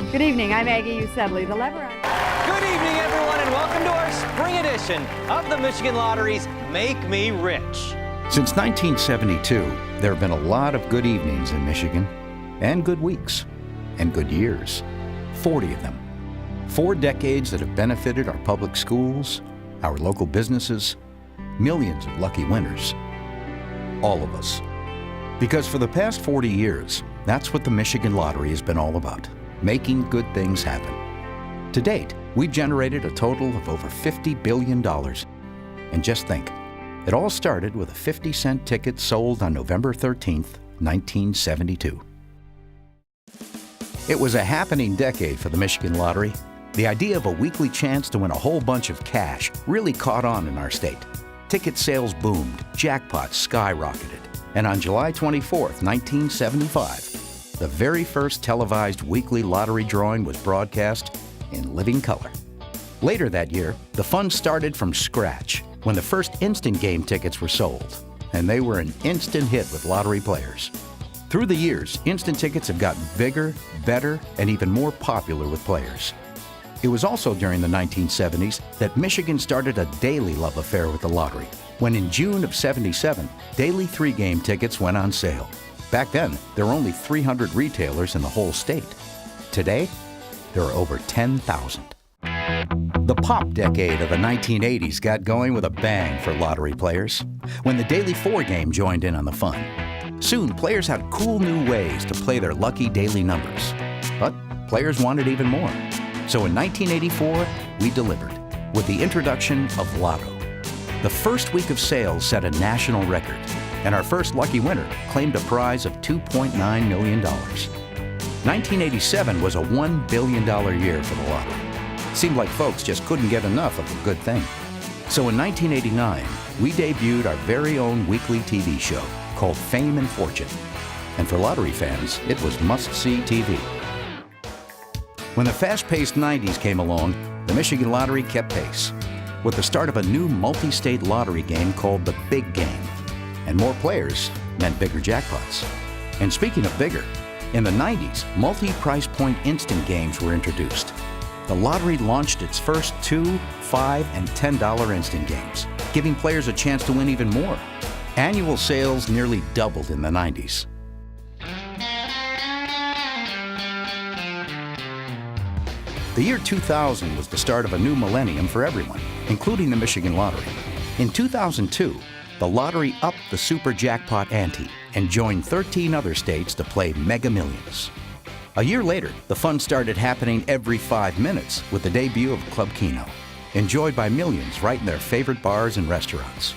Good evening, I'm Aggie Usedley, the lever. Good evening, everyone, and welcome to our spring edition of the Michigan Lottery's Make Me Rich. Since 1972, there have been a lot of good evenings in Michigan, and good weeks, and good years. 40 of them. 4 decades that have benefited our public schools, our local businesses, millions of lucky winners. All of us. Because for the past 40 years, that's what the Michigan Lottery has been all about, making good things happen. To date, we've generated a total of over $50 billion. And just think, it all started with a 50-cent ticket sold on November 13th, 1972. It was a happening decade for the Michigan Lottery. The idea of a weekly chance to win a whole bunch of cash really caught on in our state. Ticket sales boomed, jackpots skyrocketed, and on July 24th, 1975, the very first televised weekly lottery drawing was broadcast in living color. Later that year, the fun started from scratch when the first instant game tickets were sold, and they were an instant hit with lottery players. Through the years, instant tickets have gotten bigger, better, and even more popular with players. It was also during the 1970s that Michigan started a daily love affair with the lottery, when in June of '77, daily 3-game tickets went on sale. Back then, there were only 300 retailers in the whole state. Today, there are over 10,000. The pop decade of the 1980s got going with a bang for lottery players, when the daily 4-game joined in on the fun. Soon, players had cool new ways to play their lucky daily numbers. But players wanted even more. So in 1984, we delivered with the introduction of Lotto. The first week of sales set a national record, and our first lucky winner claimed a prize of $2.9 million. 1987 was a $1 billion year for the lottery. Seemed like folks just couldn't get enough of a good thing. So in 1989, we debuted our very own weekly TV show called Fame and Fortune. And for lottery fans, it was must-see TV. When the fast-paced 90s came along, the Michigan Lottery kept pace, with the start of a new multi-state lottery game called the Big Game. And more players meant bigger jackpots. And speaking of bigger, in the 90s, multi-price point instant games were introduced. The lottery launched its first $2, $5, and $10 instant games, giving players a chance to win even more. Annual sales nearly doubled in the 90s. The year 2000 was the start of a new millennium for everyone, including the Michigan Lottery. In 2002, the lottery upped the super jackpot ante and joined 13 other states to play Mega Millions. A year later, the fun started happening every 5 minutes with the debut of Club Keno, enjoyed by millions right in their favorite bars and restaurants.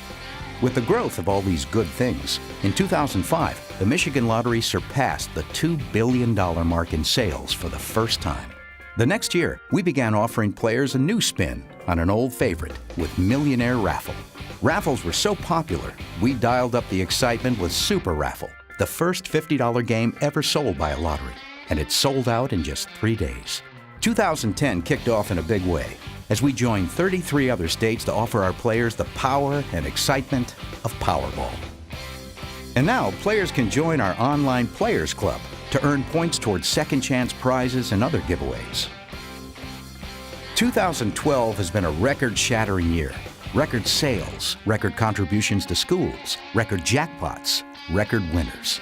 With the growth of all these good things, in 2005, the Michigan Lottery surpassed the $2 billion mark in sales for the first time. The next year, we began offering players a new spin on an old favorite with Millionaire Raffle. Raffles were so popular, we dialed up the excitement with Super Raffle, the first $50 game ever sold by a lottery, and it sold out in just 3 days. 2010 kicked off in a big way as we joined 33 other states to offer our players the power and excitement of Powerball. And now, players can join our online Players Club to earn points towards second chance prizes and other giveaways. 2012 has been a record-shattering year. Record sales, record contributions to schools, record jackpots, record winners.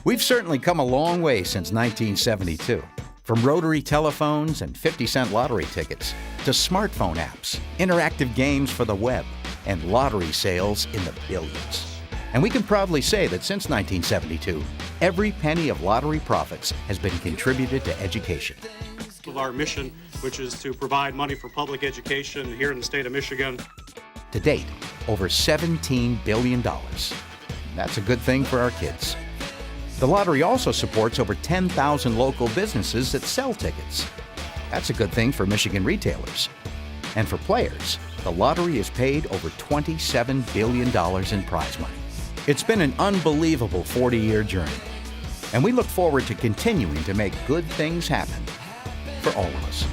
We've certainly come a long way since 1972. From rotary telephones and 50-cent lottery tickets to smartphone apps, interactive games for the web, and lottery sales in the billions. And we can proudly say that since 1972, every penny of lottery profits has been contributed to education. Of our mission, which is to provide money for public education here in the state of Michigan. To date, over $17 billion. That's a good thing for our kids. The lottery also supports over 10,000 local businesses that sell tickets. That's a good thing for Michigan retailers. And for players, the lottery has paid over $27 billion in prize money. It's been an unbelievable 40-year journey, and we look forward to continuing to make good things happen for all of us.